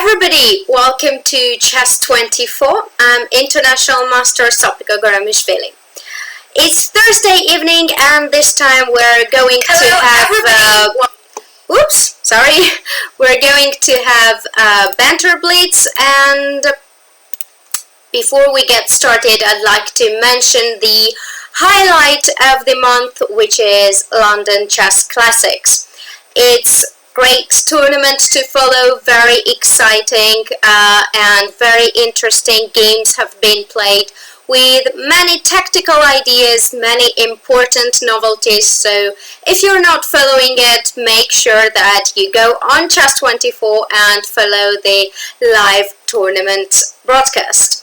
everybody, welcome to Chess 24. I'm International Master Sopiko Guramishvili. It's Thursday evening and this time we're going we're going to have Banter Blitz, and before we get started I'd like to mention the highlight of the month, which is London Chess Classics. It's great tournament to follow, very exciting and very interesting games have been played with many tactical ideas, many important novelties. So if you're not following it, make sure that you go on Chess 24 and follow the live tournament broadcast.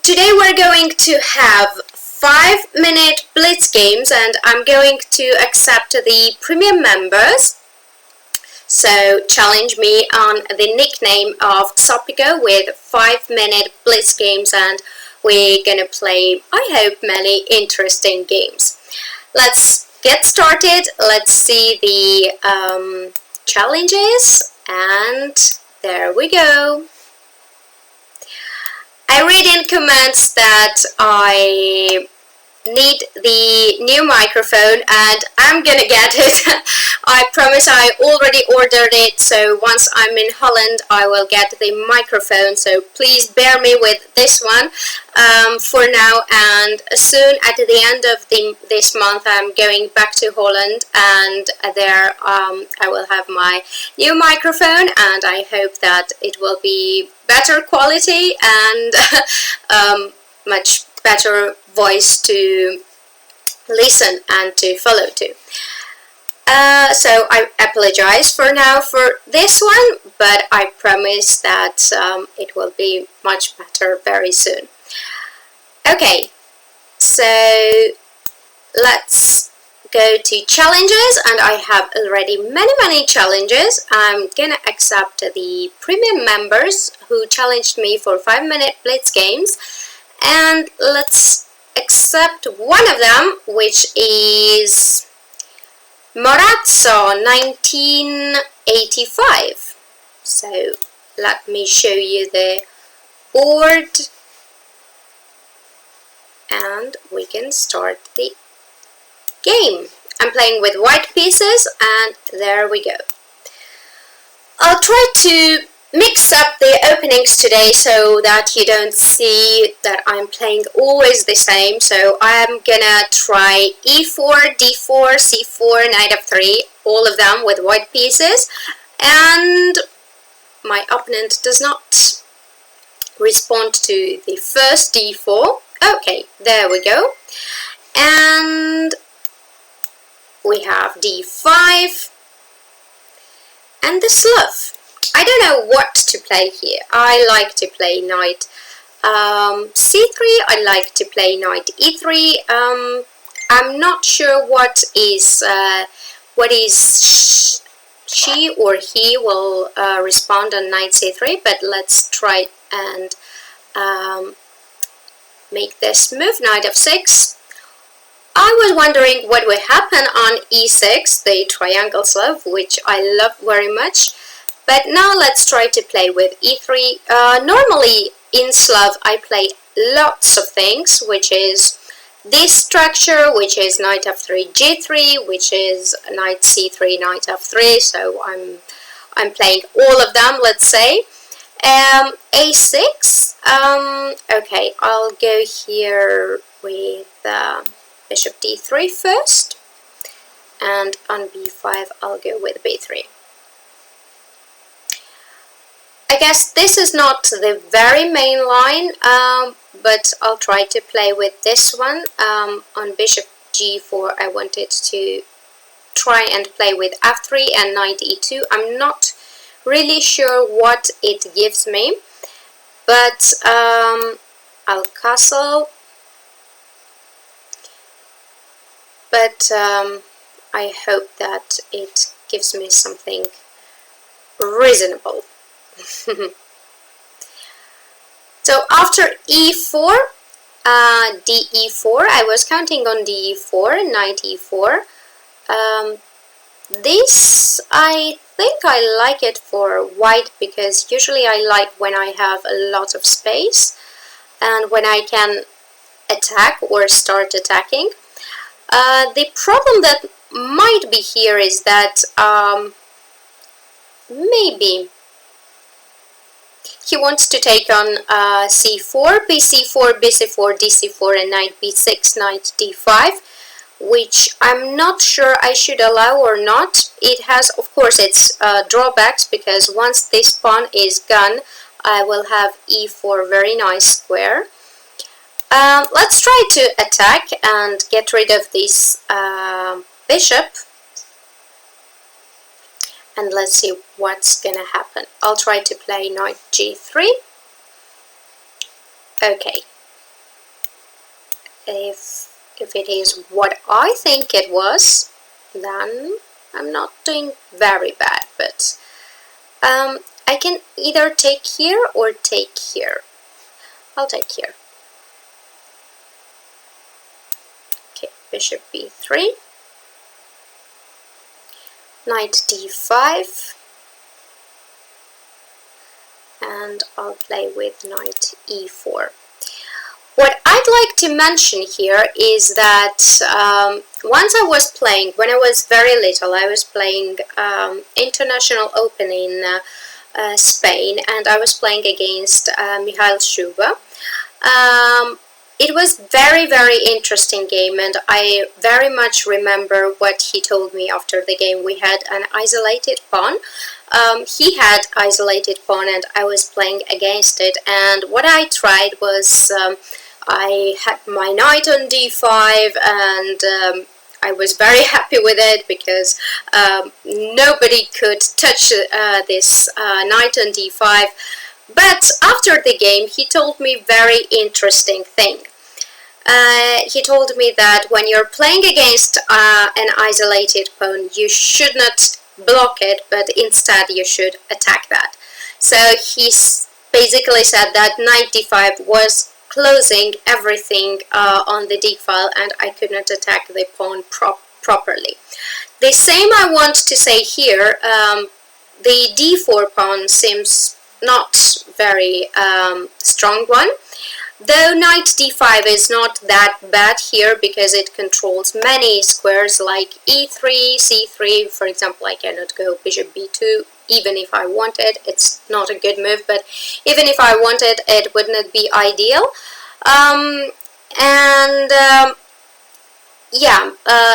Today we're going to have 5-minute blitz games, and I'm going to accept the premium members. So challenge me on the nickname of Sopiko with 5-minute blitz games, and we're gonna play, I hope, many interesting games. Let's get started. Let's see the challenges, and there we go. I read in comments that I need the new microphone, and I'm gonna get it. I promise. I already ordered it, so once I'm in Holland I will get the microphone, so please bear me with this one for now, and soon at the end of this month I'm going back to Holland, and there I will have my new microphone, and I hope that it will be better quality and much better voice to listen and to follow to. So I apologize for now for this one, but I promise that it will be much better very soon. Okay, so let's go to challenges, and I have already many challenges. I'm gonna accept the premium members who challenged me for 5-minute blitz games, and let's accept one of them, which is Morazzo 1985. So let me show you the board and we can start the game. I'm playing with white pieces, and there we go. I'll try to mix up the openings today so that you don't see that I'm playing always the same. So I'm gonna try e4, d4, c4, knight f3, all of them with white pieces, and my opponent does not respond to the first d4. Okay, there we go, and we have d5 and the slough. I don't know what to play here. I like to play knight c3. I like to play knight e3. I'm not sure what is she or he will respond on knight c3, but let's try and make this move, knight f6. I was wondering what would happen on e6, the triangle slough, which I love very much. But now let's try to play with e3. Normally in slough I play lots of things, which is this structure, which is knight f3 g3, which is knight c3 knight f3. So I'm playing all of them, let's say. a6. Okay, I'll go here with bishop d3 first, and on b5 I'll go with b3. I guess this is not the very main line, but I'll try to play with this one. On bishop g4 I wanted to try and play with f3 and knight e2. I'm not really sure what it gives me, but I'll castle, but I hope that it gives me something reasonable. So after e4, de4, I was counting on de4, knight e4. This I think I like it for white because usually I like when I have a lot of space and when I can attack or start attacking. The problem that might be here is that maybe he wants to take on c4, bc4, bc4, dc4, and knight b6, knight d5, which I'm not sure I should allow or not. It has, of course, its drawbacks, because once this pawn is gone, I will have e4, very nice square. Let's try to attack and get rid of this bishop. And let's see what's gonna happen. I'll try to play knight g3. Okay. If it is what I think it was, then I'm not doing very bad, but I can either take here or take here. I'll take here. Okay, bishop b3. Knight d5, and I'll play with knight e4. What I'd like to mention here is that once I was playing, when I was very little, I was playing International Open in Spain, and I was playing against Mikhail Shuba. It was very, very interesting game, and I very much remember what he told me after the game. We had an isolated pawn. He had isolated pawn and I was playing against it, and what I tried was I had my knight on d5, and I was very happy with it because nobody could touch this knight on d5. But after the game, he told me very interesting thing. He told me that when you're playing against an isolated pawn, you should not block it, but instead you should attack that. So he basically said that knight d5 was closing everything on the d file, and I could not attack the pawn properly. The same I want to say here. The d4 pawn seems not very strong one. Though knight d5 is not that bad here because it controls many squares like e3, c3, for example. I cannot go bishop b2 even if I wanted. It's not a good move, but even if I wanted, it would not be ideal.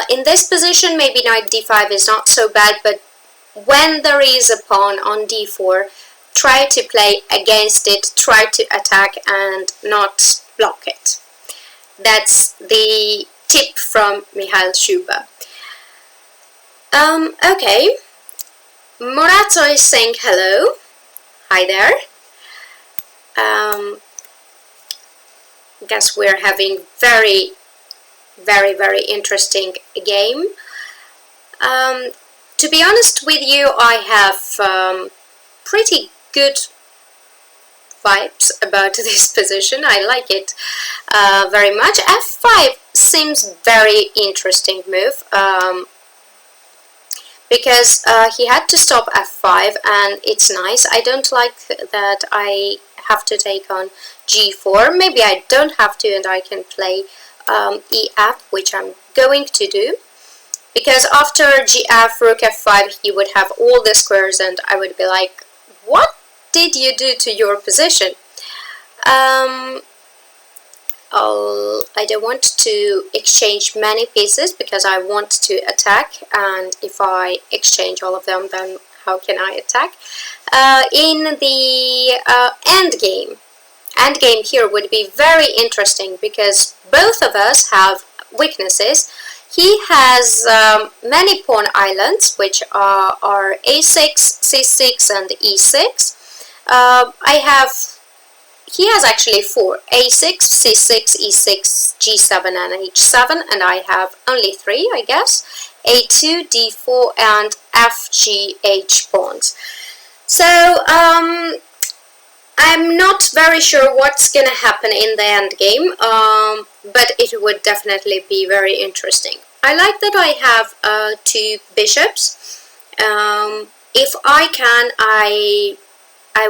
In this position maybe knight d5 is not so bad, but when there is a pawn on d4, try to play against it, try to attack and not block it. That's the tip from Mikhail Shuba. Okay, Morato is saying hello. Hi there. Guess we're having very, very interesting game. To be honest with you, I have pretty good vibes about this position. I like it very much. f5 seems very interesting move because he had to stop f5, and it's nice. I don't like that I have to take on g4. Maybe I don't have to, and I can play ef, which I'm going to do, because after gf, rook f5, he would have all the squares, and I would be like, what did you do to your position? I don't want to exchange many pieces because I want to attack, and if I exchange all of them, then how can I attack? In the endgame here would be very interesting because both of us have weaknesses. He has many pawn islands, which are a6, c6, and e6. He has actually 4, a6, c6, e6, g7, and h7, and I have only 3, I guess, a2, d4, and fgh pawns. So, I'm not very sure what's gonna happen in the end game, but it would definitely be very interesting. I like that I have 2 bishops. if I can, I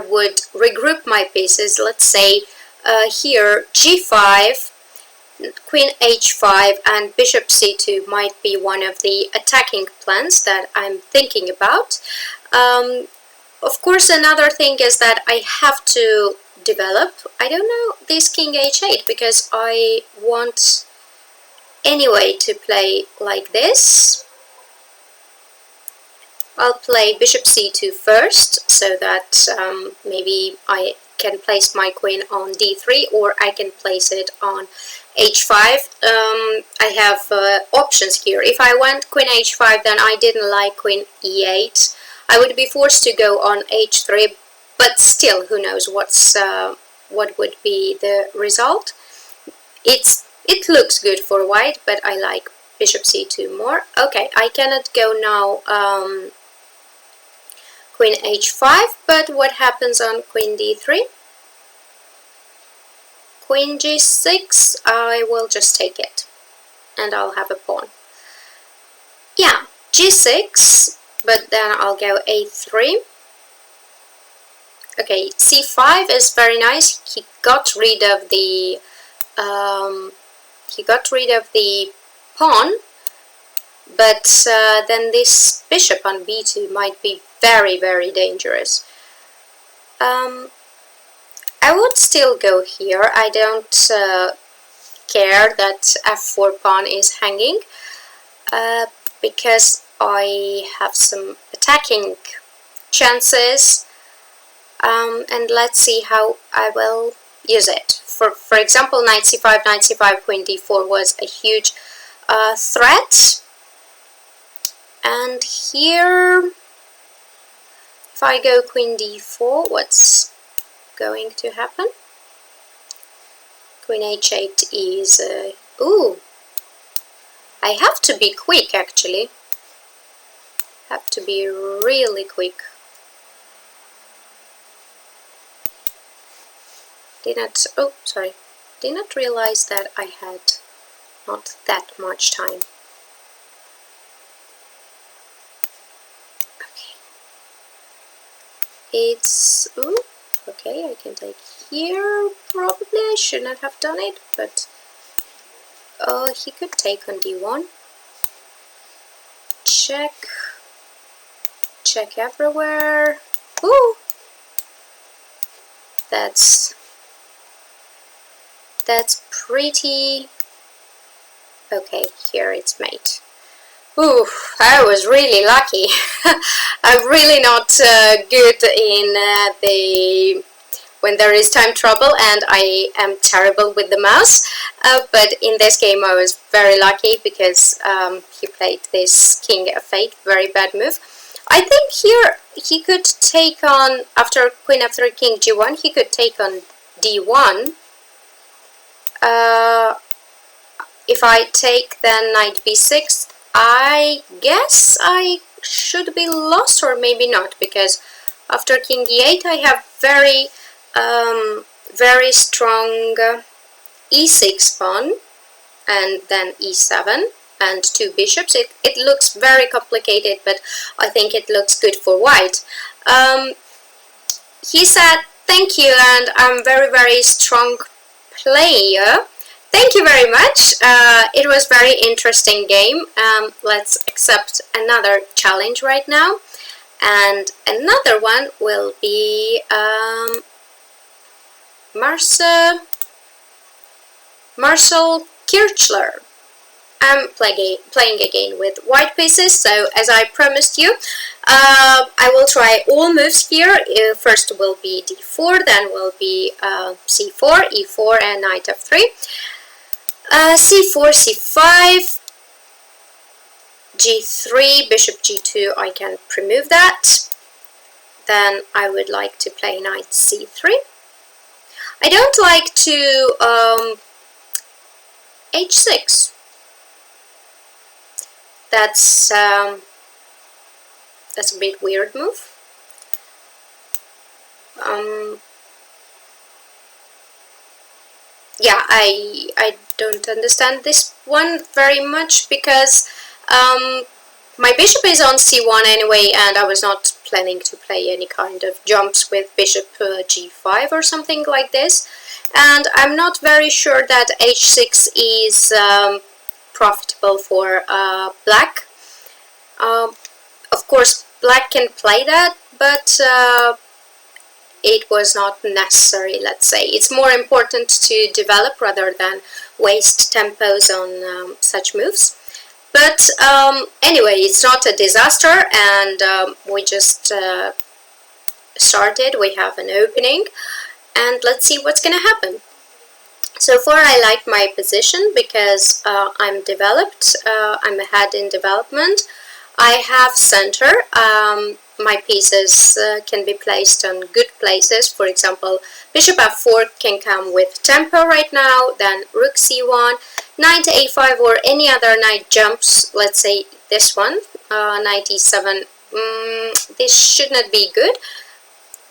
would regroup my pieces. Let's say here G5, Queen H5 and Bishop C2 might be one of the attacking plans that I'm thinking about. Of course, another thing is that I have to develop, I don't know, this King H8, because I want anyway to play like this. I'll play Bishop C2 first, so that maybe I can place my queen on D3, or I can place it on H5. I have options here. If I went Queen H5, then I didn't like Queen E8. I would be forced to go on H3, but still, who knows what would be the result. It looks good for white, but I like Bishop C2 more. Okay, I cannot go now Queen H5, but what happens on Queen D3? Queen G6, I will just take it, and I'll have a pawn. Yeah, G6, but then I'll go A3. Okay, C5 is very nice. He got rid of the pawn, but then this bishop on B2 might be very, very dangerous. I would still go here. I don't care that F4 pawn is hanging, because I have some attacking chances, and let's see how I will use it. For example, Knight C5, Knight C5, Queen D4 was a huge threat, and here if I go Queen D4, what's going to happen? Queen H8 is ooh, I have to be quick, actually. Have to be really quick. Did not realize that I had not that much time. Okay, it's ooh, okay, I can take here. Probably I should not have done it, but he could take on D1. Check everywhere. Ooh, that's pretty. Okay, here it's mate. Ooh, I was really lucky. I'm really not good in when there is time trouble, and I am terrible with the mouse. But in this game I was very lucky, because he played this King F8, very bad move. I think here he could take on, after Queen F3, King G1, he could take on D1. If I take then Knight B6, I guess I should be lost, or maybe not, because after King E8 I have very strong E6 pawn, and then E7 and two bishops. It looks very complicated, but I think it looks good for white. He said thank you, and I'm very strong player. Thank you very much. It was very interesting game. Let's accept another challenge right now, and another one will be Marcel Kirchler. I'm playing again with white pieces, so as I promised you, I will try all moves here. First will be D4, then will be C4, E4 and Knight F3. C4, C5, G3, Bishop G2, I can remove that. Then I would like to play Knight C3. I don't like to H6. That's a bit weird move. Yeah, I don't understand this one very much, because my bishop is on C1 anyway, and I was not planning to play any kind of jumps with bishop g5 or something like this. And I'm not very sure that h6 is profitable for black. Of course, black can play that, but it was not necessary, let's say. It's more important to develop rather than waste tempos on such moves. But anyway, it's not a disaster, and we just started. We have an opening, and let's see what's gonna happen. So far I like my position because I'm developed, I'm ahead in development. I have center. My pieces can be placed on good places. For example, bishop f4 can come with tempo right now, then rook c1, knight a5, or any other knight jumps. Let's say this one, knight e7. This should not be good.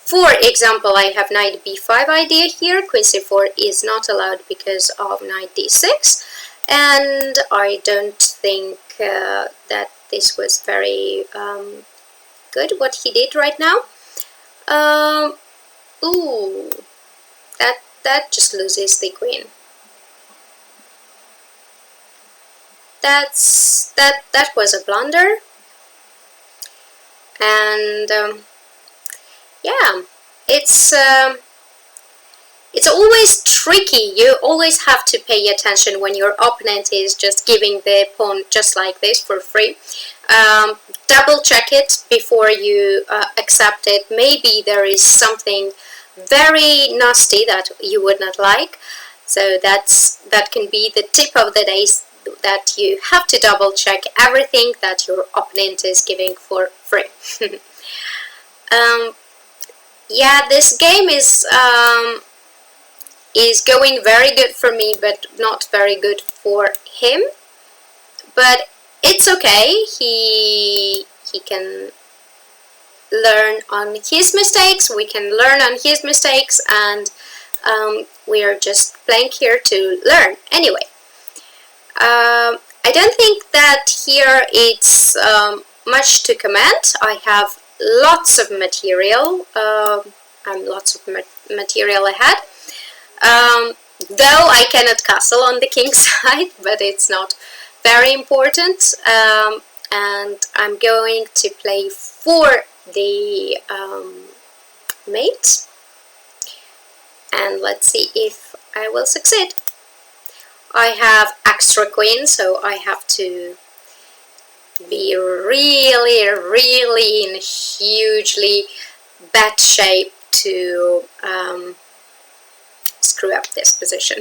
For example, I have knight b5 idea here. Queen c4 is not allowed because of knight d6, and I don't think that this was very good what he did right now. Ooh, that just loses the queen. That was a blunder, and yeah, it's always tricky. You always have to pay attention when your opponent is just giving the pawn just like this for free. Double check it before you accept it. Maybe there is something very nasty that you would not like. So that can be the tip of the day, that you have to double check everything that your opponent is giving for free. Yeah, this game is going very good for me, but not very good for him. But it's okay. He can learn on his mistakes. We can learn on his mistakes, and we are just playing here to learn. Anyway, I don't think that here it's much to comment. I have lots of material. I'm lots of material ahead. Though I cannot castle on the king's side, but it's not very important. And I'm going to play for the mate, and let's see if I will succeed. I have extra queen, so I have to be really in hugely bad shape to screw up this position.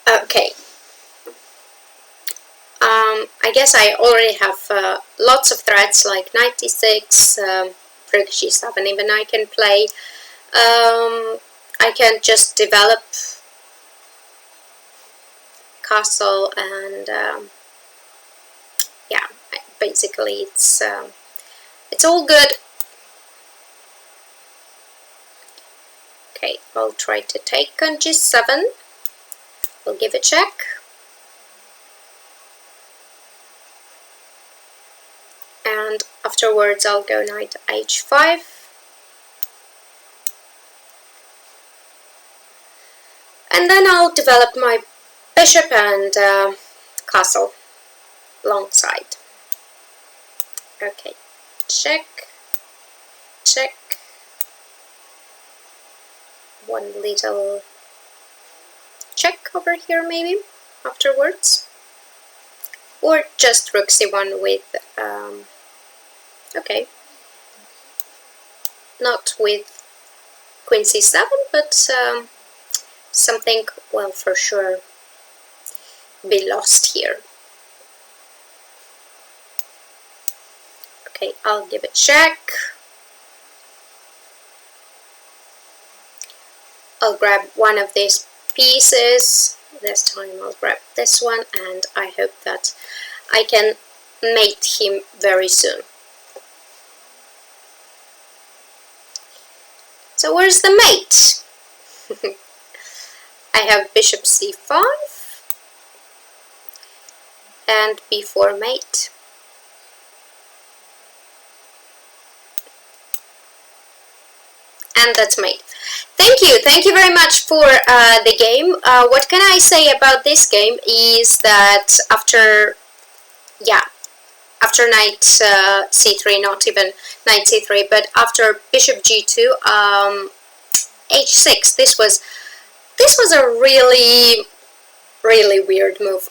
Okay. I guess I already have lots of threats like knight d6, rook g7, even I can play. I can just develop castle, and yeah, basically it's all good. Okay, I'll try to take on g7. We'll give a check. And afterwards I'll go knight h5. And then I'll develop my bishop and castle alongside. Okay, check, check. One little check over here maybe afterwards. Or just rook c1 with, okay, not with queen c7, but something will for sure be lost here. Okay, I'll give a check. I'll grab one of these pieces. This time I'll grab this one, and I hope that I can mate him very soon. So where's the mate? I have bishop c5 and b4 mate. and that's mate. Thank you very much for the game. What can I say about this game is that after knight c3, not even knight c3, but after bishop g2, h6, this was a really weird move.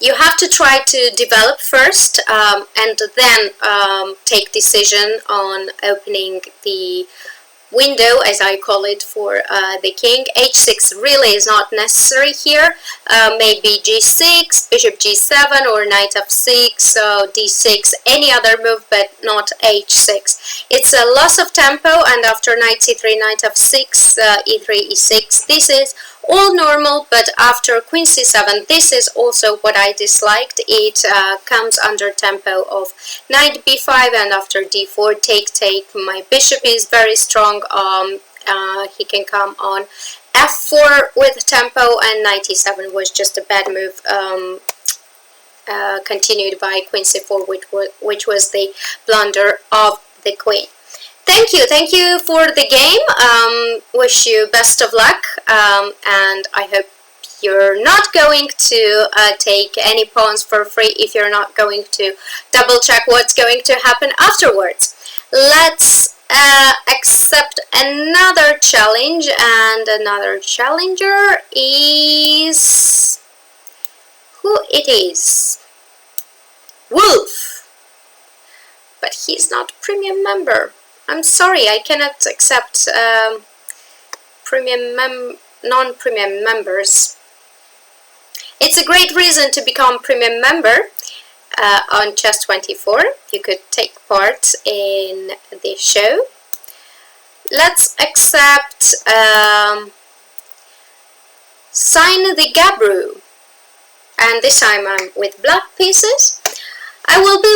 You have to try to develop first, and then take decision on opening the window, as I call it, for the king. h6 really is not necessary here. Maybe g6, bishop g7, or knight f6, so d6, any other move, but not h6. It's a loss of tempo, and after knight c3, knight f6, e3, e6, this is all normal, but after queen c7, this is also what I disliked. It comes under tempo of knight b5, and after d4, take, my bishop is very strong. He can come on f4 with tempo, and knight e7 was just a bad move, continued by queen c4, which was the blunder of the queen. Thank you for the game. Wish you best of luck, and I hope you're not going to take any pawns for free if you're not going to double check what's going to happen afterwards. Let's accept another challenge, and another challenger is... who it is? Wolf! But he's not a premium member. I'm sorry, I cannot accept non-premium members. It's a great reason to become premium member on Chess24. You could take part in the show. Let's accept Sign the Gabru. And this time I'm with black pieces. I will be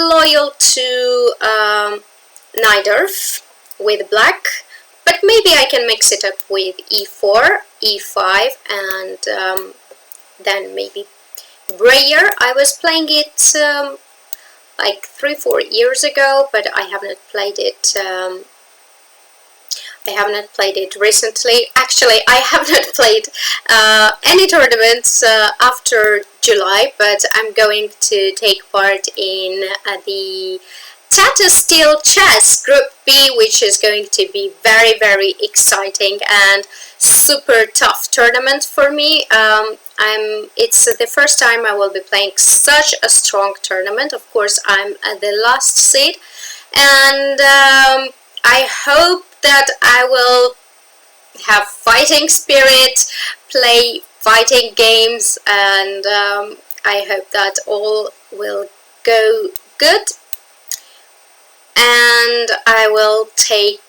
loyal to Najdorf with black, but maybe I can mix it up with e4, e5, and then maybe Breyer. I was playing it like 3-4 years ago, but I haven't played it. I have not played it recently. Actually, I have not played any tournaments after July, but I'm going to take part in the Tata Steel Chess Group B, which is going to be very exciting and super tough tournament for me. It's the first time I will be playing such a strong tournament. Of course, I'm at the last seed, and I hope that I will have fighting spirit, play fighting games, and I hope that all will go good, and I will take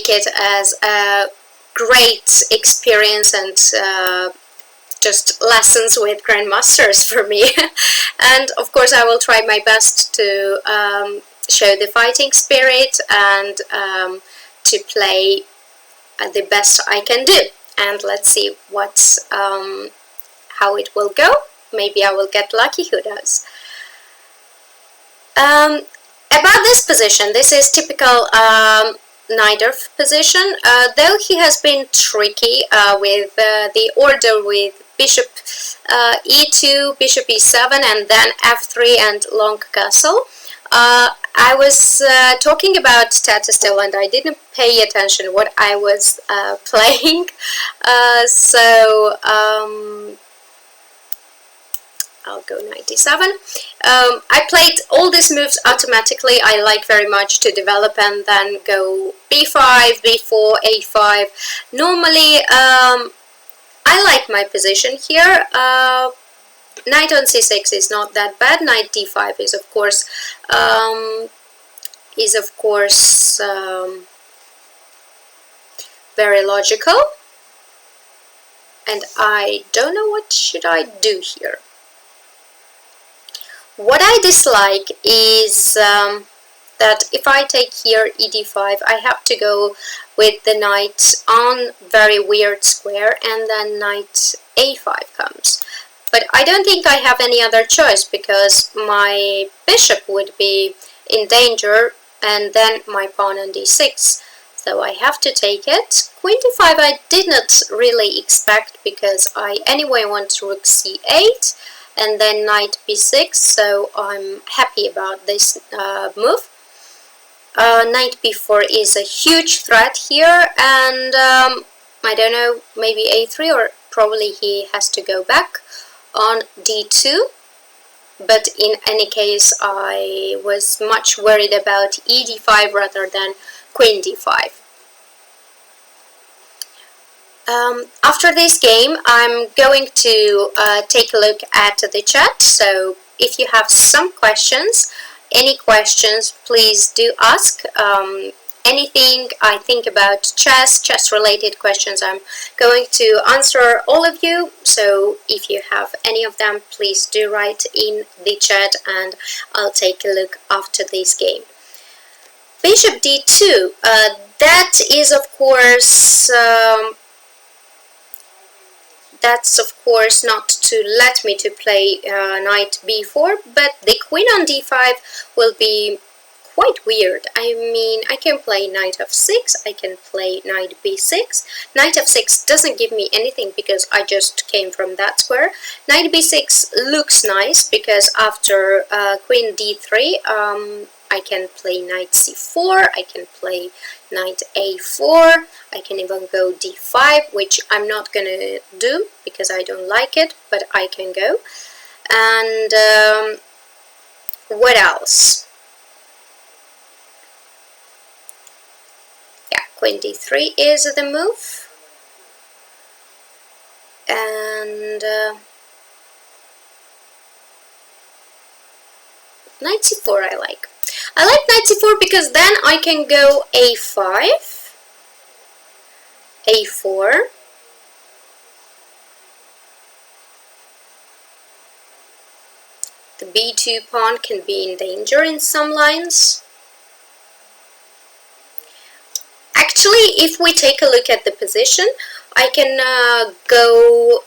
it as a great experience and just lessons with grandmasters for me. And of course I will try my best to show the fighting spirit and to play the best I can do. And let's see how it will go. Maybe I will get lucky, who knows. About this position, this is typical Najdorf position, though he has been tricky with the order with bishop e2, bishop e7, and then f3 and long castle. I was talking about Tata Steel and I didn't pay attention what I was playing, so I'll go 97. I played all these moves automatically. I like very much to develop and then go b5, b4, a5. Normally, I like my position here. Knight on c6 is not that bad. Knight d5 is of course very logical. And I don't know what should I do here. What I dislike is that if I take here ed5, I have to go with the knight on very weird square, and then knight a5 comes. But I don't think I have any other choice, because my bishop would be in danger, and then my pawn on d6. So I have to take it. Queen d5 I did not really expect, because I anyway want rook c8 and then knight b6, so I'm happy about this move. Knight b4 is a huge threat here, and I don't know, maybe a3, or probably he has to go back on d2. But in any case, I was much worried about e d5 rather than queen d5. After this game, I'm going to take a look at the chat, so if you have some questions, any questions, please do ask. Anything I think about chess related questions, I'm going to answer all of you. So if you have any of them, please do write in the chat and I'll take a look after this game. Bishop d2, that is of course that's of course not to let me to play knight b4, but the queen on d5 will be quite weird. I mean, I can play knight f6, I can play knight b6. Knight f6 doesn't give me anything because I just came from that square. Knight b6 looks nice because after queen d3 I can play knight c4, I can play knight a4, I can even go d5, which I'm not gonna do because I don't like it, but I can go. And what else? Yeah, queen d3 is the move. And knight c4 I like. I like knight c4 because then I can go a5, a4, the b2 pawn can be in danger in some lines. Actually, if we take a look at the position, I can go,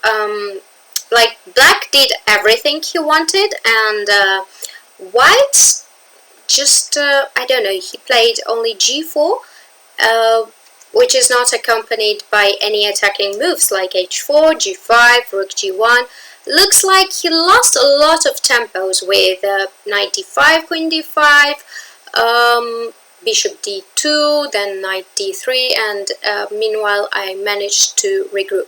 like black did everything he wanted, and white just, I don't know, he played only g4, which is not accompanied by any attacking moves like h4, g5, rook g1. Looks like he lost a lot of tempos with knight d5, queen d5, bishop d2, then knight d3, and meanwhile I managed to regroup.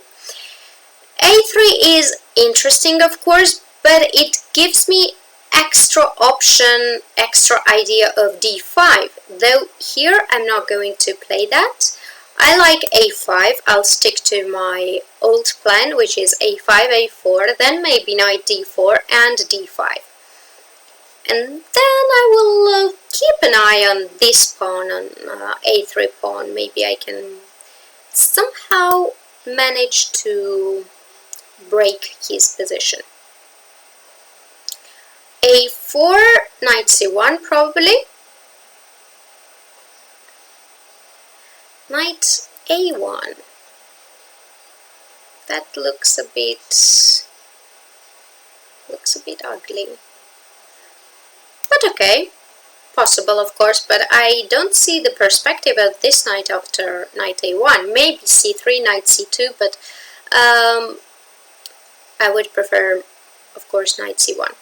a3 is interesting, of course, but it gives me extra option, extra idea of d5, though here I'm not going to play that. I like a5, I'll stick to my old plan, which is a5, a4, then maybe knight d4 and d5. And then I will keep an eye on this pawn, on a3 pawn. Maybe I can somehow manage to break his position. a4, knight c1 probably, knight a1, that looks a bit ugly, but okay, possible of course, but I don't see the perspective of this knight after knight a1, maybe c3, knight c2, but I would prefer of course knight c1.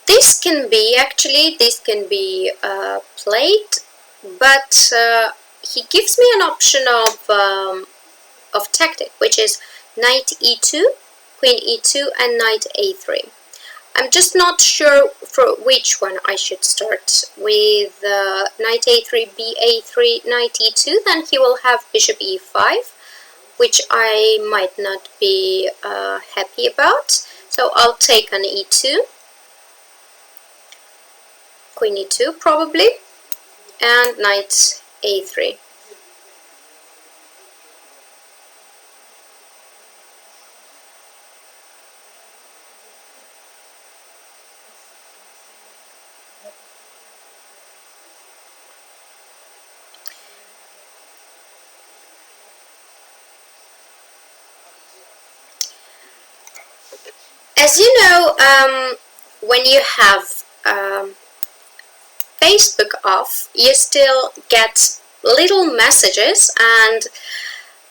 This can be played, but he gives me an option of tactic, which is knight e2, queen e2, and knight a3. I'm just not sure for which one I should start. With knight a3, ba3, knight e2, then he will have bishop e5, which I might not be happy about. So I'll take on e2, queen e2 probably, and knight a3. As you know, when you have Facebook off, you still get little messages, and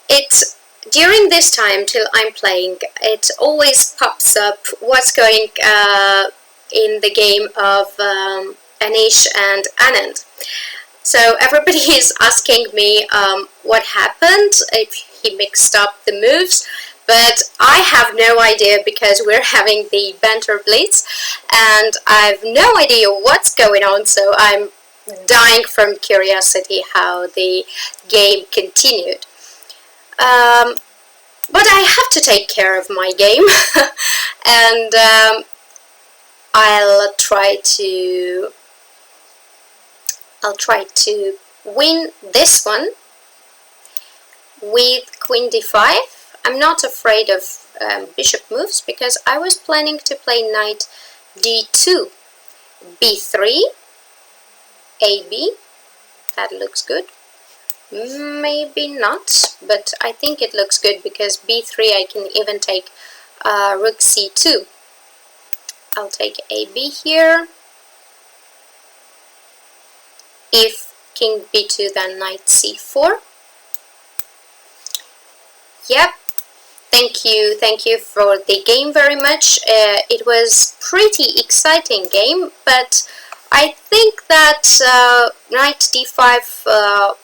it's during this time till I'm playing, it always pops up what's going in the game of Anish and Anand. So everybody is asking me what happened, if he mixed up the moves, but I have no idea because we're having the Banter Blitz and I've no idea what's going on, so I'm dying from curiosity how the game continued. But I have to take care of my game and I'll try to win this one with Queen d5. I'm not afraid of bishop moves because I was planning to play Knight d2, b3, ab. That looks good. Maybe not, but I think it looks good because b3 I can even take rook c2. I'll take ab here. If king b2, then knight c4. Yep, thank you for the game very much. It was pretty exciting game, but I think that knight d5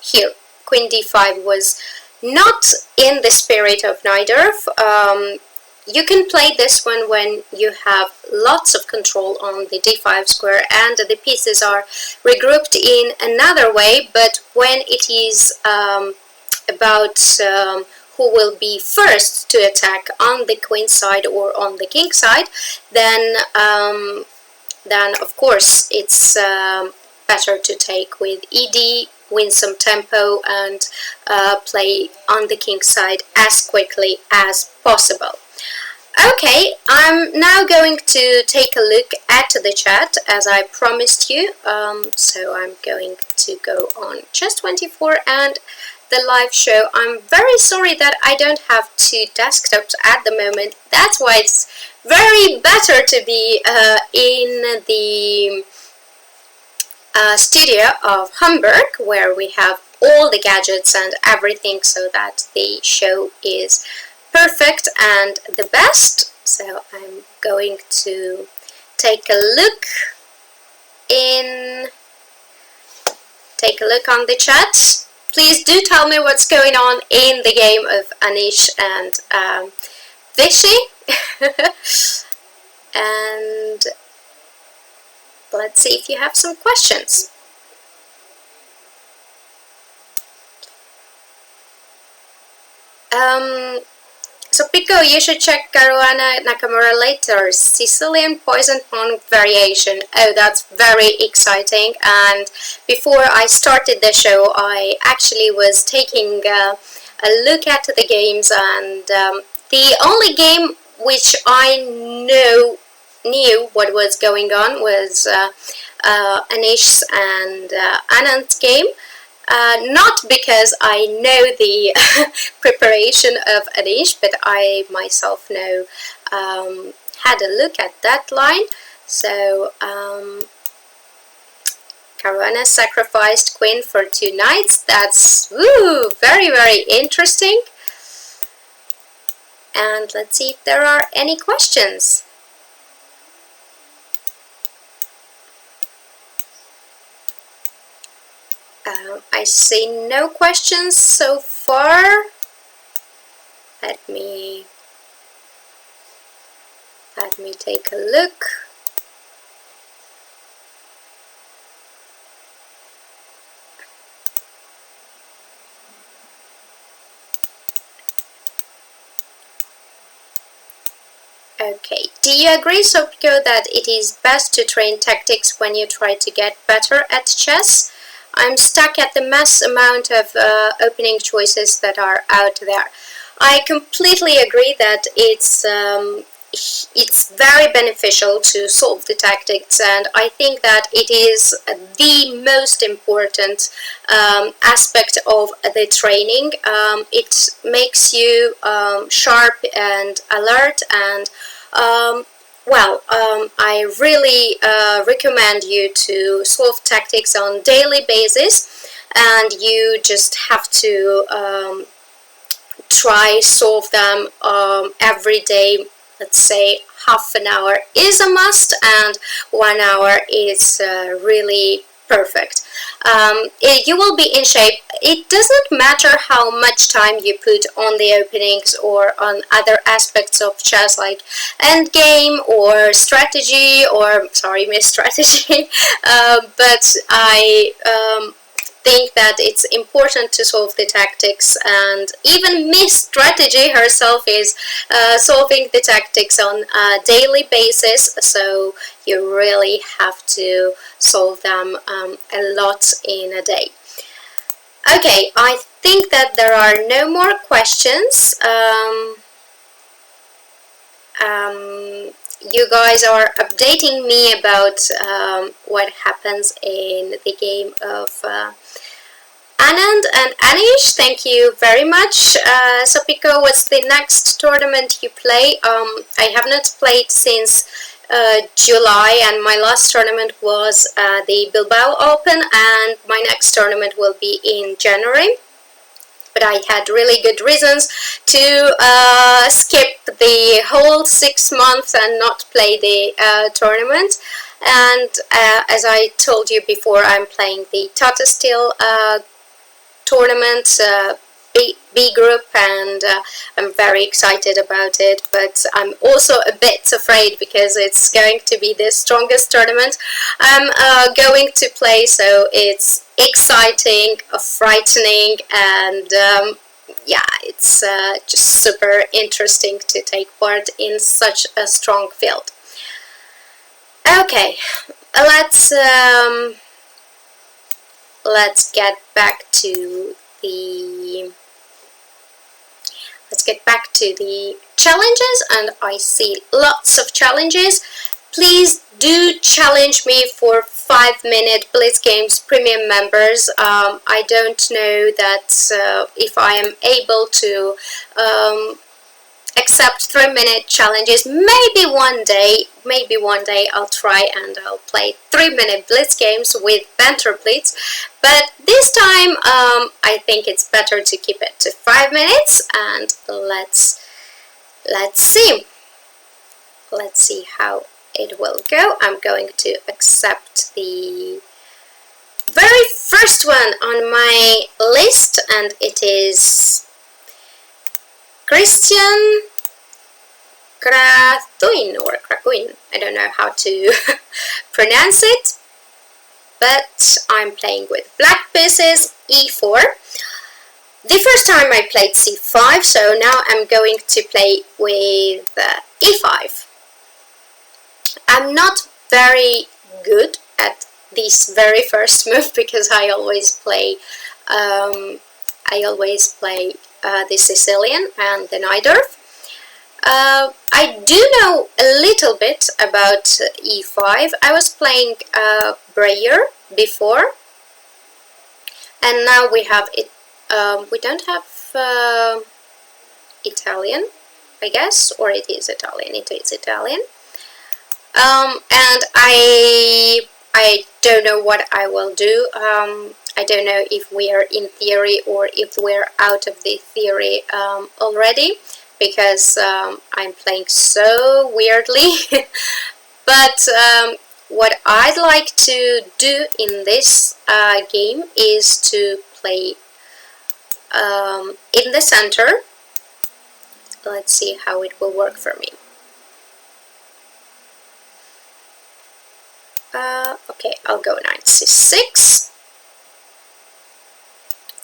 here, queen d5 was not in the spirit of neither. You can play this one when you have lots of control on the d5 square and the pieces are regrouped in another way, but when it is about who will be first to attack on the queen side or on the king side, then of course it's better to take with ed, win some tempo and play on the king side as quickly as possible. Okay, I'm now going to take a look at the chat as I promised you. So I'm going to go on Chess24 and the live show. I'm very sorry that I don't have two desktops at the moment. That's why it's very better to be in the studio of Hamburg, where we have all the gadgets and everything so that the show is perfect and the best. So I'm going to take a look on the chat. Please do tell me what's going on in the game of Anish and Vishy. And let's see if you have some questions. Sopiko, you should check Caruana Nakamura later. Sicilian poison pawn variation. Oh, that's very exciting. And before I started the show, I actually was taking a look at the games, and the only game which I knew what was going on was Anish's and Anand's game. Not because I know the preparation of Anish, but I myself know, had a look at that line. So Caruana sacrificed queen for 2 knights. That's very, very interesting. And let's see if there are any questions. I see no questions so far. Let me take a look. Okay, do you agree, Sopiko, that it is best to train tactics when you try to get better at chess? I'm stuck at the mass amount of opening choices that are out there. I completely agree that it's very beneficial to solve the tactics, and I think that it is the most important aspect of the training. It makes you sharp and alert, and well, I really recommend you to solve tactics on daily basis, and you just have to try solve them every day. Let's say half an hour is a must, and 1 hour is really perfect. You will be in shape. It doesn't matter how much time you put on the openings or on other aspects of chess, like endgame or strategy, or sorry, miss strategy. But I think that it's important to solve the tactics, and even Miss Strategy herself is solving the tactics on a daily basis, so you really have to solve them a lot in a day. Okay, I think that there are no more questions. You guys are updating me about what happens in the game of Anand and Anish. Thank you very much. Sopiko, what's the next tournament you play? I have not played since July, and my last tournament was the Bilbao Open, and my next tournament will be in January. But I had really good reasons to skip the whole 6 months and not play the tournament. And as I told you before, I'm playing the Tata Steel tournament, B group, and I'm very excited about it, but I'm also a bit afraid because it's going to be the strongest tournament I'm going to play, so it's exciting, frightening, and yeah, it's just super interesting to take part in such a strong field. Okay, let's get back to the challenges, and I see lots of challenges. Please do challenge me for 5-minute Blitz Games premium members. I don't know that if I am able to accept 3-minute challenges. Maybe one day I'll try and I'll play 3-minute Blitz Games with Banter Blitz, but this time I think it's better to keep it to 5 minutes, and let's see how it will go. I'm going to accept the very first one on my list, and it is Christian Kratuin or Krakuin. I don't know how to pronounce it, but I'm playing with black pieces, e4. The first time I played c5, so now I'm going to play with e5. I'm not very good at this very first move because I always play the Sicilian and the Najdorf. I do know a little bit about e5. I was playing Breyer before, and now we have it. We don't have Italian, I guess, or it is Italian. It is Italian, and I don't know what I will do. I don't know if we are in theory or if we're out of the theory already, because I'm playing so weirdly. But what I'd like to do in this game is to play in the center. Let's see how it will work for me. Okay, I'll go knight c6,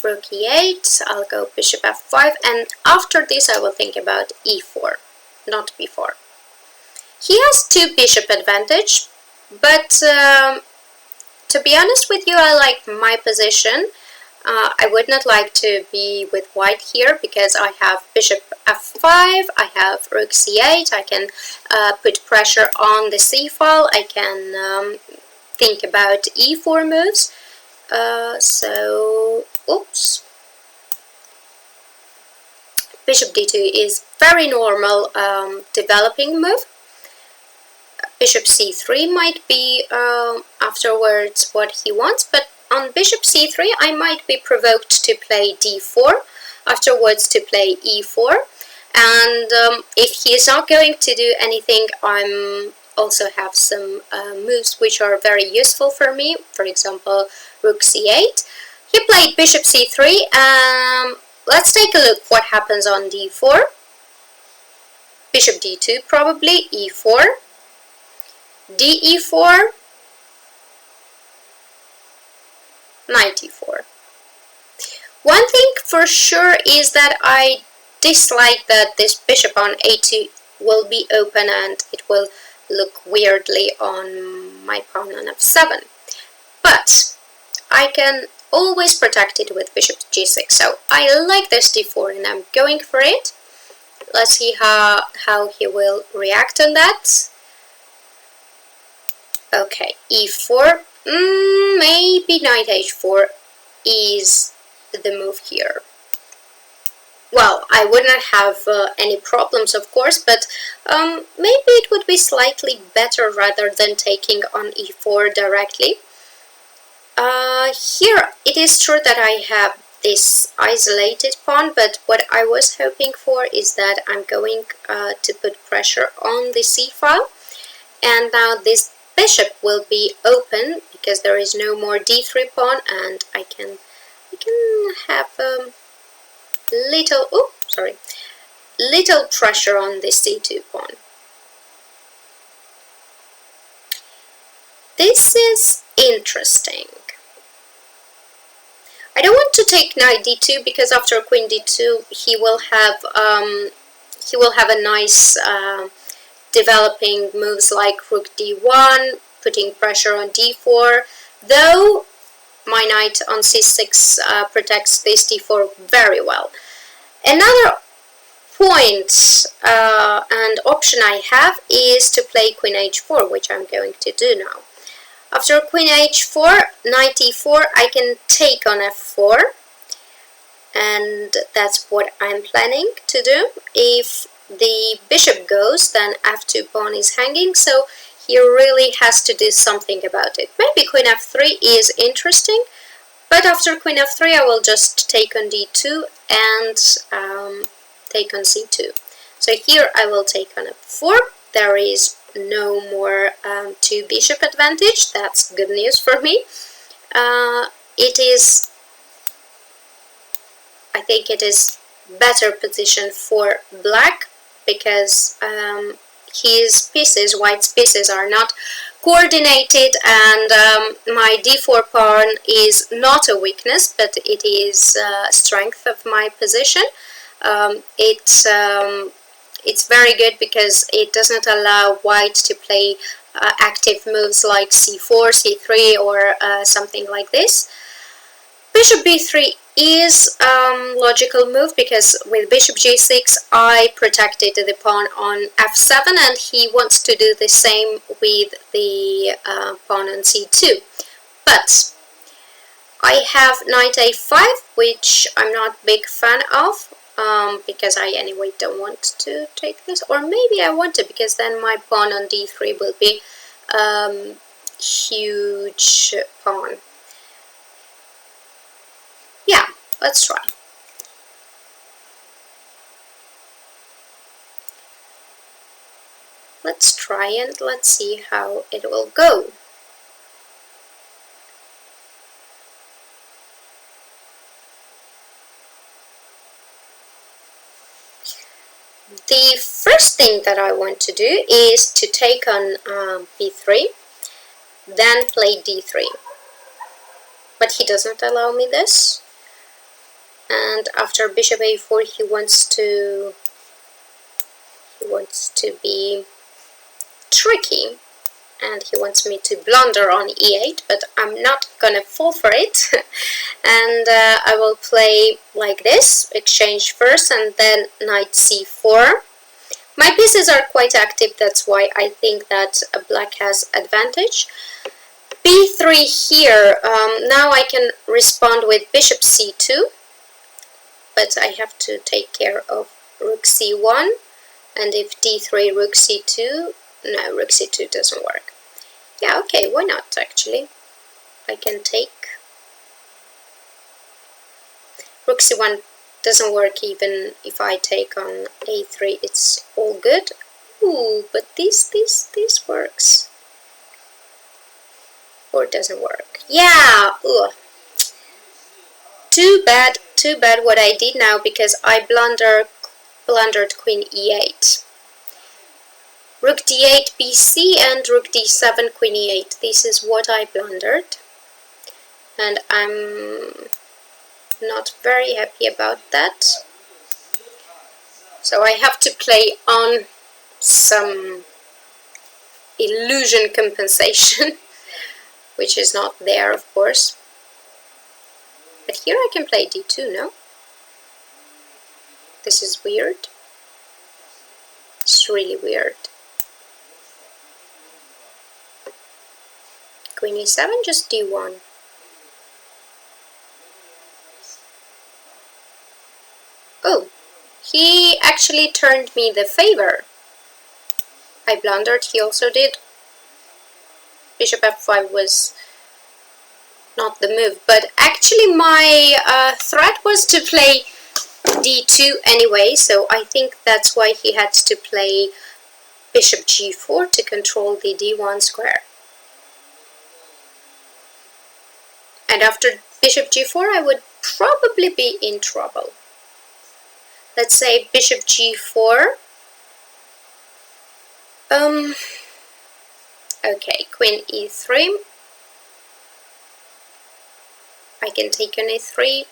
rook e8, I'll go bishop f5, and after this I will think about e4, not before. He has 2 bishop advantage, but to be honest with you, I like my position. I would not like to be with white here because I have bishop f5, I have rook c8, I can put pressure on the c file, I can think about e4 moves. So, oops. Bishop d2 is very normal developing move. bishop c3 might be afterwards what he wants, but on bishop c3 I might be provoked to play d4, afterwards to play e4, and if he is not going to do anything, I'm also have some moves which are very useful for me. For example, rook c8. He played bishop c3. Let's take a look what happens on d4. Bishop d2 probably, e4, de4, knight e4. One thing for sure is that I dislike that this bishop on a2 will be open and it will look weirdly on my pawn on f7. But I can always protect it with bishop g6. So I like this d4 and I'm going for it. Let's see how he will react on that. Okay, e4. Maybe knight h4 is the move here. Well, I wouldn't have any problems, of course, but maybe it would be slightly better rather than taking on e4 directly. Here, it is true that I have this isolated pawn, but what I was hoping for is that I'm going to put pressure on the c file, and now this bishop will be open because there is no more d3 pawn, and I can have little pressure on the c2 pawn. This is interesting. I don't want to take knight d2 because after queen d2 he will have a nice developing moves like rook d1, putting pressure on d4, though my knight on c6 protects this d4 very well. Another point and option I have is to play queen h4, which I'm going to do now. After queen h4, knight e4, I can take on f4, and that's what I'm planning to do. If the bishop goes, then f2 pawn is hanging, so he really has to do something about it. Maybe queen f3 is interesting, but after queen f3 I will just take on d2 and take on c2. So here I will take on f4. There is no more two bishop advantage. That's good news for me. I think it is better position for black because his pieces, white's pieces, are not coordinated, and my d4 pawn is not a weakness, but it is strength of my position. It's very good because it doesn't allow white to play active moves like c4, c3 or something like this. Bishop b3 is logical move because with bishop g6 I protected the pawn on f7, and he wants to do the same with the pawn on c2. But I have knight a5, which I'm not a big fan of. Because I anyway don't want to take this, or maybe I want to because then my pawn on d3 will be huge pawn. Yeah, let's try. Let's try and let's see how it will go. The first thing that I want to do is to take on b3, then play d3. But he doesn't allow me this. And after bishop a4, he wants to be tricky, and he wants me to blunder on e8, but I'm not gonna fall for it. And I will play like this, exchange first and then knight c4. My pieces are quite active, that's why I think that black has advantage. b3 here, now I can respond with bishop c2, but I have to take care of rook c1, and if d3, rook c2, No, rook c2 doesn't work. Yeah, okay, why not actually? I can take. Rook c1 doesn't work even if I take on a3, it's all good. Ooh, but this works. Or it doesn't work. Yeah, ugh. Too bad what I did now, because I blundered queen e8. Rook d8 bc and rook d7 queen e8. This is what I blundered. And I'm not very happy about that. So I have to play on some illusion compensation, which is not there, of course. But here I can play d2, no? This is weird. It's really weird. Queen e7, just d1. Oh, he actually turned me the favor. I blundered, he also did. Bishop f5 was not the move, but actually my threat was to play d2 anyway, so I think that's why he had to play bishop g4 to control the d1 square. And after bishop g4 I would probably be in trouble. Let's say bishop g4. Okay, queen e3. I can take on a3,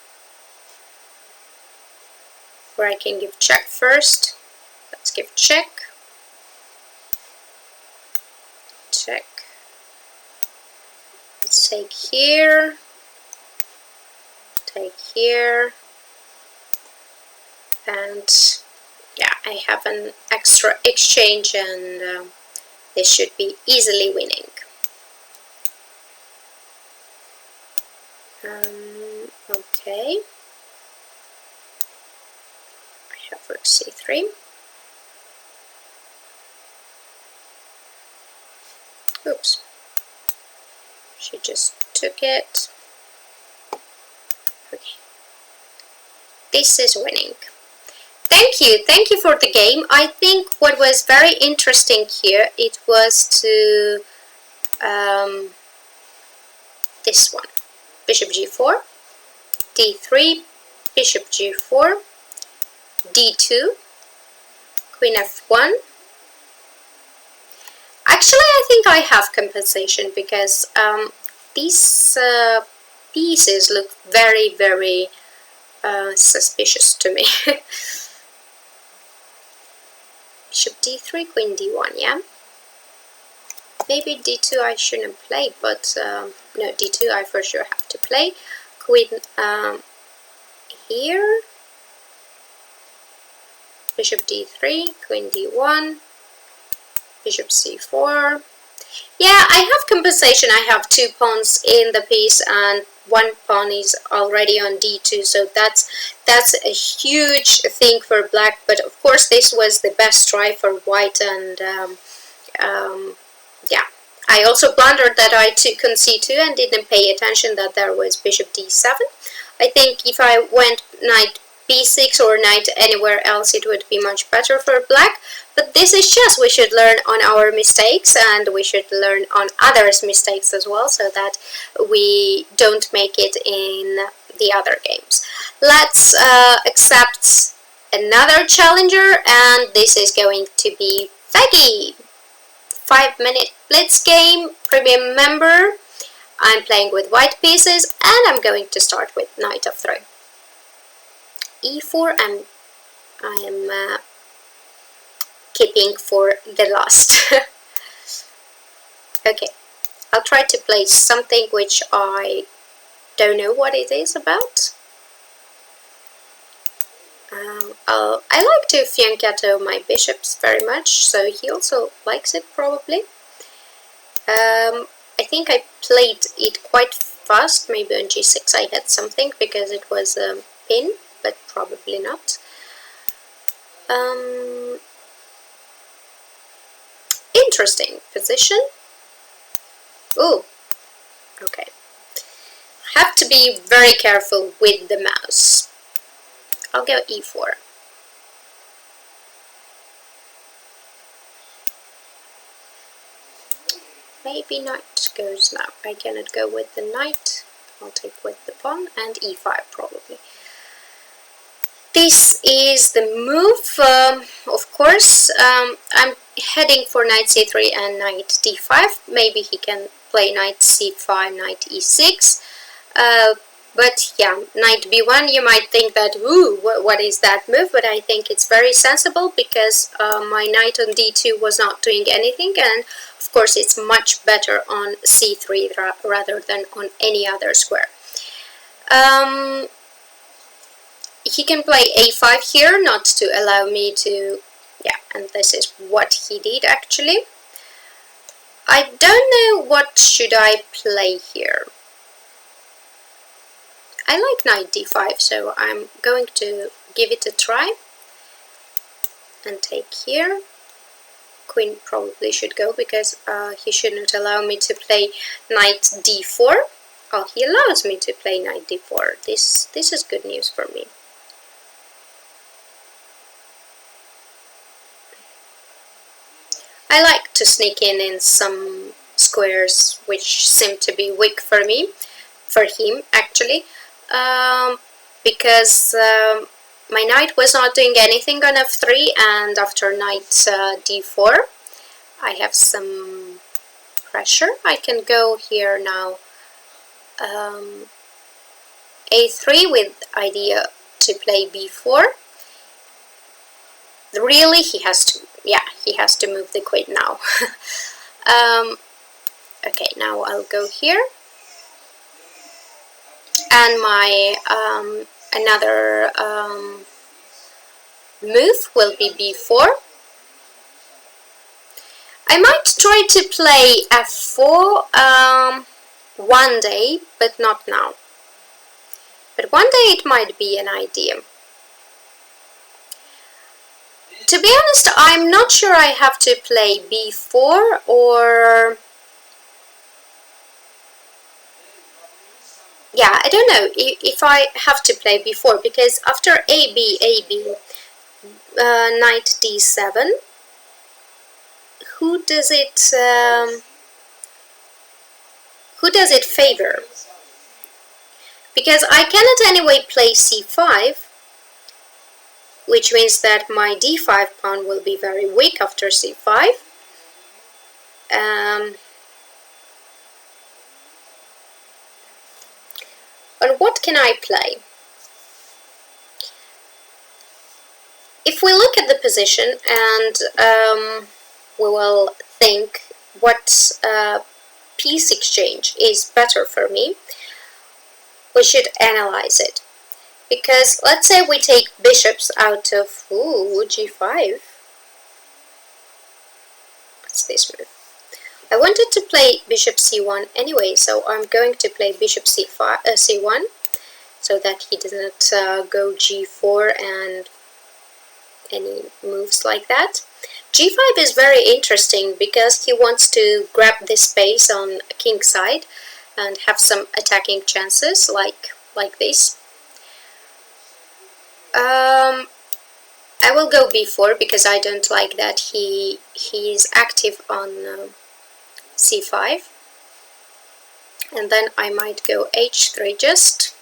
or I can give check first. Let's give check. Check. Let's take here. Take here. And yeah, I have an extra exchange, and this should be easily winning. Okay. I have rook c3. Oops. She just took it. Okay. This is winning. Thank you for the game. I think what was very interesting here, it was to this one. Bishop g4, d3, bishop g4, d2, queen f1. Actually, I think I have compensation, because these pieces look very, very suspicious to me. Bishop d3, queen d1, yeah? Maybe d2 I shouldn't play, but no, d2 I for sure have to play. Queen here. Bishop d3, queen d1, bishop c4. Yeah, I have compensation. I have 2 pawns in the piece, and 1 pawn is already on d2, so that's a huge thing for black. But of course this was the best try for white, and yeah, I also blundered that I took on c2 and didn't pay attention that there was bishop d7. I think if I went knight b6 or knight anywhere else, it would be much better for black. But this is chess. We should learn on our mistakes, and we should learn on others' mistakes as well, so that we don't make it in the other games. Let's accept another challenger, and this is going to be Veggie. 5-minute blitz game, premium member. I'm playing with white pieces, and I'm going to start with knight f3. e4, I am keeping for the last. Okay, I'll try to play something which I don't know what it is about. I like to fianchetto my bishops very much, so he also likes it probably. I think I played it quite fast. Maybe on g6 I had something because it was a pin, but probably not. interesting position. Oh, okay. Have to be very careful with the mouse. I'll go e4. Maybe knight goes now. I cannot go with the knight. I'll take with the pawn and e5 probably. This is the move. Of course, I'm heading for knight c3 and knight d5. Maybe he can play knight c5, knight e6. But yeah, knight b1, you might think that, ooh, what is that move? But I think it's very sensible because my knight on d2 was not doing anything, and of course it's much better on c3 rather than on any other square. He can play a5 here, not to allow me to, yeah, and this is what he did actually. I don't know what should I play here. I like knight d5, so I'm going to give it a try and take here. Queen probably should go because he should not allow me to play knight d4. Oh, he allows me to play knight d4. This is good news for me. I like to sneak in some squares which seem to be weak for me, for him actually. Because my knight was not doing anything on f3, and after knight d4 I have some pressure. I can go here now a3 with idea to play b4. Really, he has to move the queen now. Okay, now I'll go here. And my another move will be b4. I might try to play f4 one day, but not now. But one day it might be an idea. To be honest, I'm not sure I have to play b4 or... Yeah, I don't know if I have to play b4, because after AB, knight d7, who does it favor? Because I cannot anyway play c5, which means that my d5 pawn will be very weak after c5. But what can I play? If we look at the position and we will think what piece exchange is better for me, we should analyze it. Because let's say we take bishops out of g5. What's this move? I wanted to play bishop c1 anyway, so I'm going to play bishop c1 so that he doesn't go g4 and any moves like that. g5 is very interesting because he wants to grab this space on king side and have some attacking chances like this. I will go b4 because I don't like that he is active on c5, and then I might go h3 just.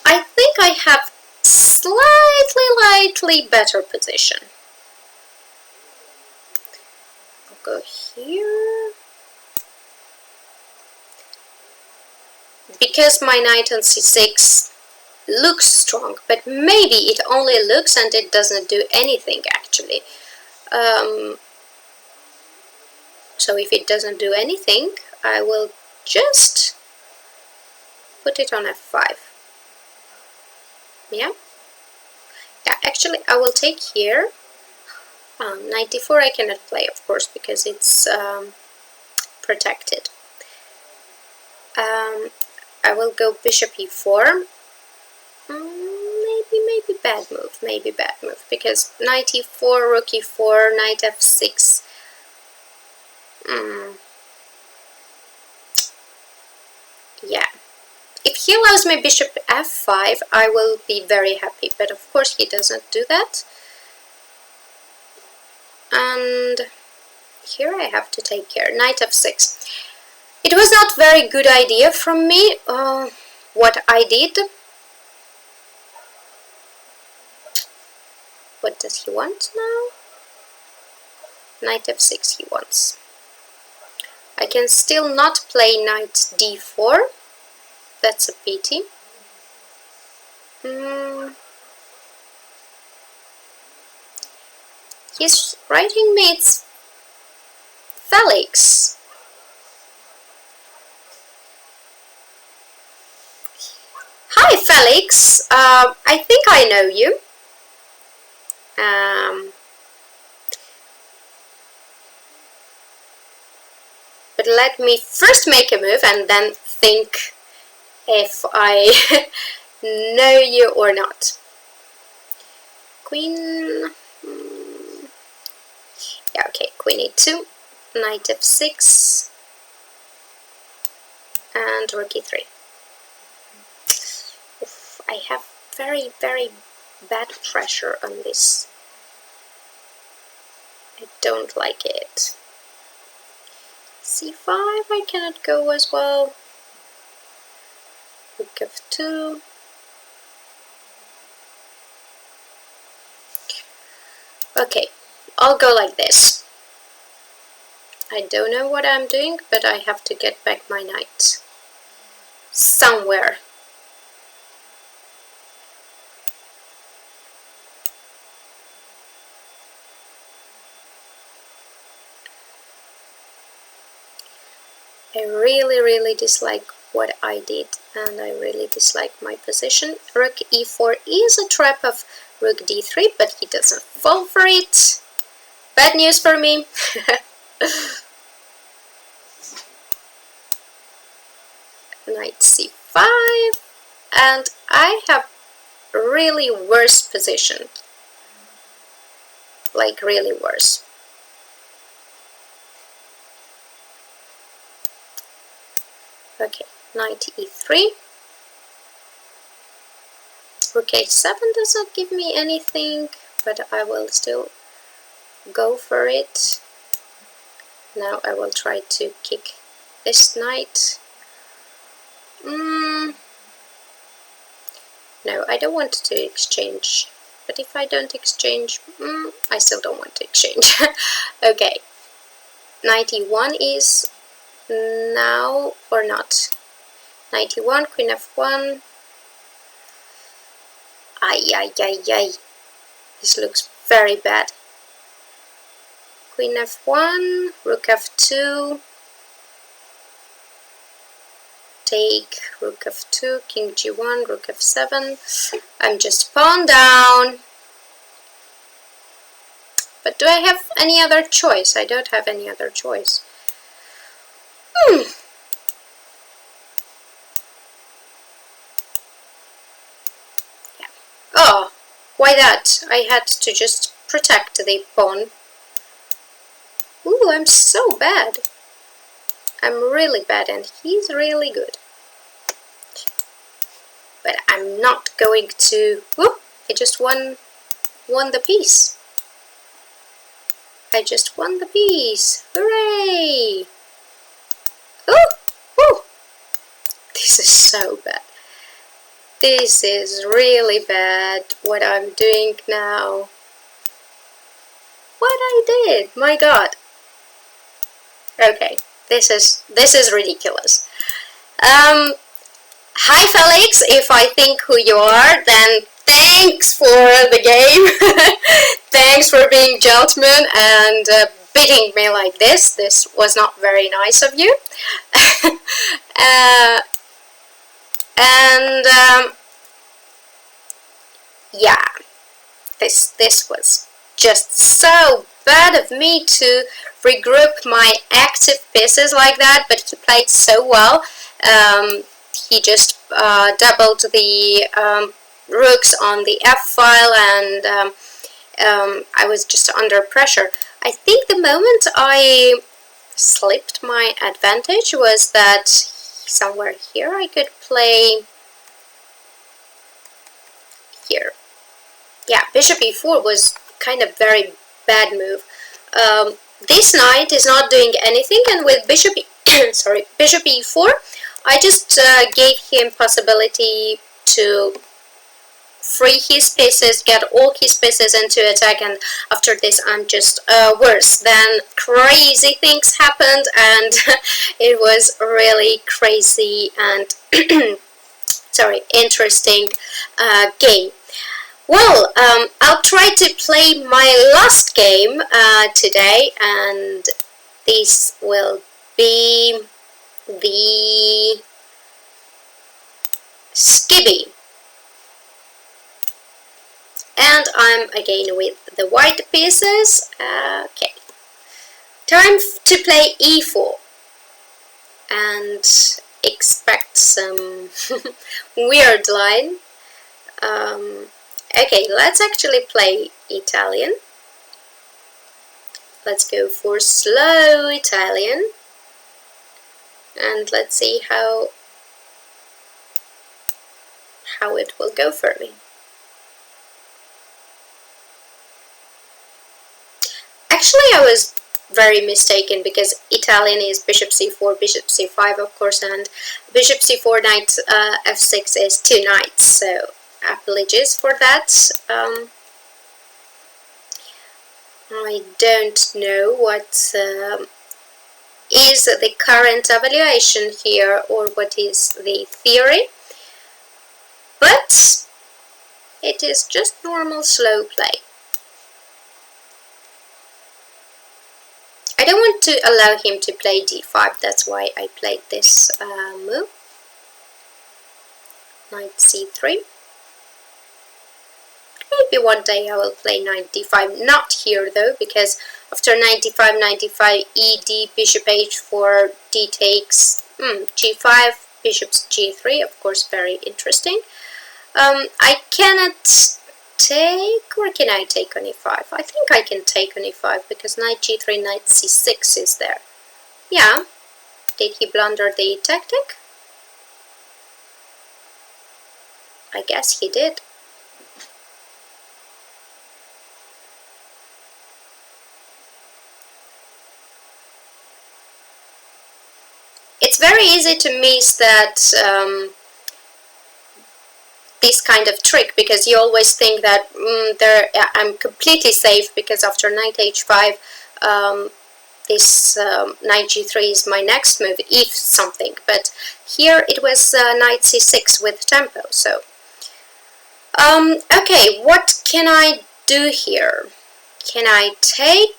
I think I have slightly better position. I'll go here. Because my knight on c6 looks strong, but maybe it only looks and it doesn't do anything actually. So if it doesn't do anything, I will just put it on f5. Yeah, actually I will take here. Knight d4 I cannot play, of course, because it's protected. I will go bishop e4. Maybe maybe bad move, because knight e4, rook e4, knight f6. Yeah. If he allows me bishop f5, I will be very happy, but of course he doesn't do that. And here I have to take care. Knight f6. It was not very good idea from me, what I did. What does he want now? Knight f6 he wants. I can still not play knight d4. That's a pity. He's writing me it's Felix. Hi Felix, I think I know you. But let me first make a move and then think if I know you or not. Queen, yeah, okay, queen e2, knight f6, and rook e3. Oof, I have very bad pressure on this. I don't like it. c5 I cannot go as well. Rook f2. Okay, I'll go like this. I don't know what I'm doing, but I have to get back my knight somewhere. I really dislike what I did, and I really dislike my position. Rook e4 is a trap of rook d3, but he doesn't fall for it. Bad news for me. Knight c5, and I have really worse position. Like really worse. Okay, knight e3. Rook h7 does not give me anything, but I will still go for it. Now I will try to kick this knight. No, I don't want to exchange. But if I don't exchange, I still don't want to exchange. Okay, knight e1 is now or not. Knight e1, queen f1. Ay. This looks very bad. Queen f1, rook f2. Take rook f2, king g1, rook f7. I'm just pawn down. But do I have any other choice? I don't have any other choice. Yeah. Oh, why that? I had to just protect the pawn. Ooh, I'm so bad. I'm really bad and he's really good. But I'm not going to... Whoop! I just won the piece. I just won the piece. Hooray! Oh! This is so bad. This is really bad, what I'm doing now. What I did, my god. Okay, this is ridiculous. Hi Felix, if I think who you are, then thanks for the game. Thanks for being gentleman and beating me like this. This was not very nice of you. Yeah, this was just so bad of me to regroup my active pieces like that, but he played so well. He just doubled the rooks on the f file, and I was just under pressure. I think the moment I slipped my advantage was that somewhere here I could play here. Yeah, bishop e4 was kind of very bad move. This knight is not doing anything, and with bishop bishop e4, I just gave him possibility to free his pieces, get all his pieces into attack, and after this I'm just worse. Then crazy things happened, and it was really crazy and sorry, interesting game. Well, I'll try to play my last game today, and this will be the skibby. And I'm again with the white pieces. Okay, time to play e4 and expect some weird line. Okay, let's actually play Italian. Let's go for slow Italian, and let's see how it will go for me. Actually, I was very mistaken, because Italian is bishop c4, bishop c5, of course, and bishop c4, knight f6 is 2 knights, so apologies for that. I don't know what is the current evaluation here, or what is the theory, but it is just normal slow play. I don't want to allow him to play d5, that's why I played this move. Knight c3. Maybe one day I will play knight d5, not here though, because after knight d5, knight d5, ed, bishop h4, d takes, g5, bishop g3, of course very interesting. I cannot take, or can I take on e5? I think I can take on e5, because knight g3, knight c6 is there. Yeah, did he blunder the tactic? I guess he did. It's very easy to miss that this kind of trick, because you always think that I'm completely safe, because after knight h5 this knight g3 is my next move, if something, but here it was knight c6 with tempo. So okay, what can I do here? Can I take?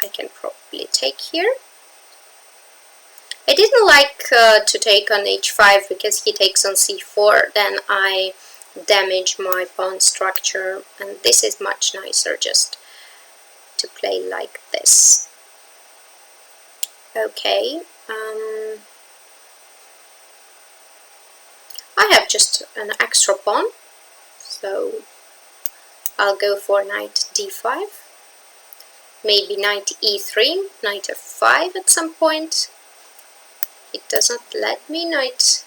I can probably take here. I didn't like to take on h5, because he takes on c4, then I damage my pawn structure, and this is much nicer just to play like this. Okay, I have just an extra pawn, so I'll go for knight d5, maybe knight e3, knight f5 at some point. It doesn't let me, knight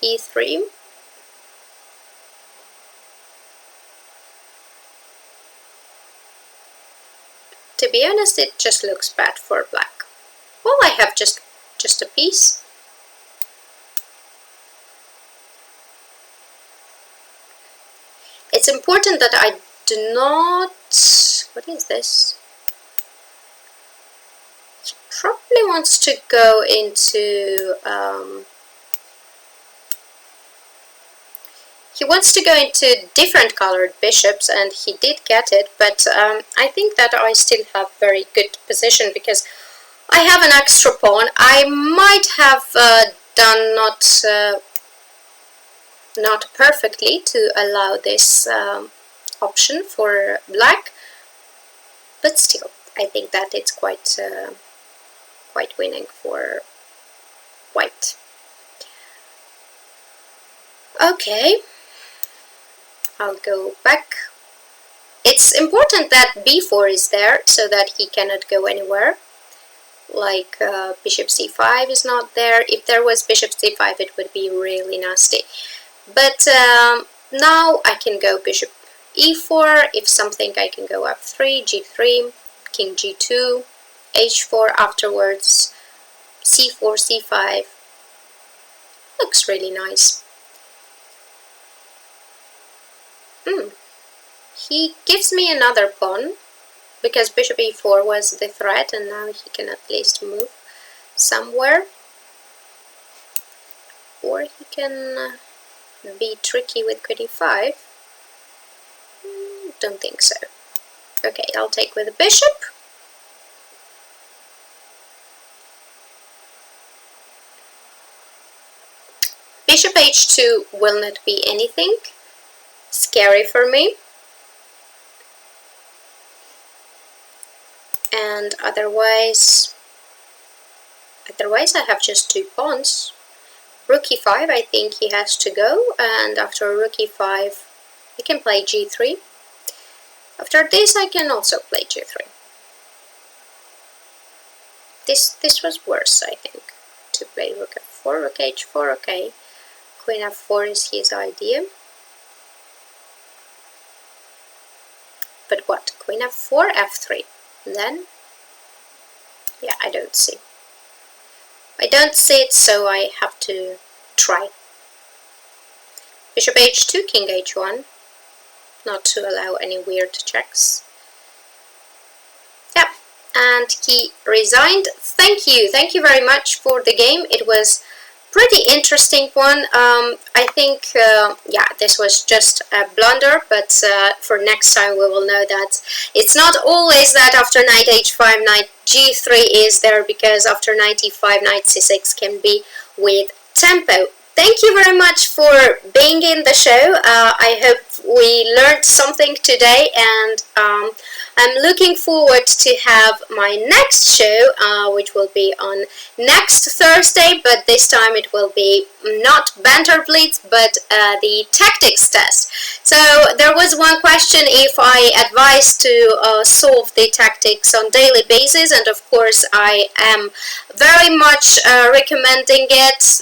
e3. To be honest, it just looks bad for black. Well, I have just a piece. It's important that I do not... What is this? He probably wants to go into different colored bishops, and he did get it, but I think that I still have very good position, because I have an extra pawn. I might have done not perfectly to allow this option for black, but still I think that it's quite winning for white. Okay, I'll go back. It's important that b4 is there so that he cannot go anywhere. Like bishop c5 is not there. If there was bishop c5, it would be really nasty. But now I can go bishop e4. If something, I can go f3, g3, king g2, h4 afterwards, c4, c5. Looks really nice. He gives me another pawn, because bishop e4 was the threat, and now he can at least move somewhere. Or he can be tricky with queen e5. Don't think so. Okay, I'll take with the bishop. Bishop h2 will not be anything scary for me. And otherwise I have just two pawns. Rook e5, I think he has to go, and after rook e5 I can play g3. After this I can also play g3. This was worse, I think, to play rook f4, rook h4, okay. Queen f4 is his idea. But what? Queen f4, f3. Then, yeah, I don't see. I don't see it, so I have to try. Bishop h2, king h1, not to allow any weird checks. Yep, and he resigned. Thank you very much for the game. It was pretty interesting one. I think, yeah, this was just a blunder, but for next time we will know that it's not always that after knight h5, knight g3 is there, because after knight e5, knight c6 can be with tempo. Thank you very much for being in the show. I hope we learned something today, and I'm looking forward to have my next show, which will be on next Thursday, but this time it will be not Banter Blitz, but the tactics test. So there was one question if I advise to solve the tactics on daily basis, and of course I am very much recommending it.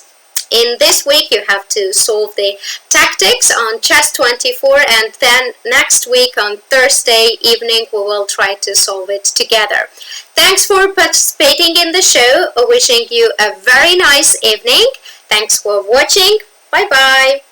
In this week you have to solve the tactics on Chess24, and then next week on Thursday evening we will try to solve it together. Thanks for participating in the show. Wishing you a very nice evening. Thanks for watching. Bye bye.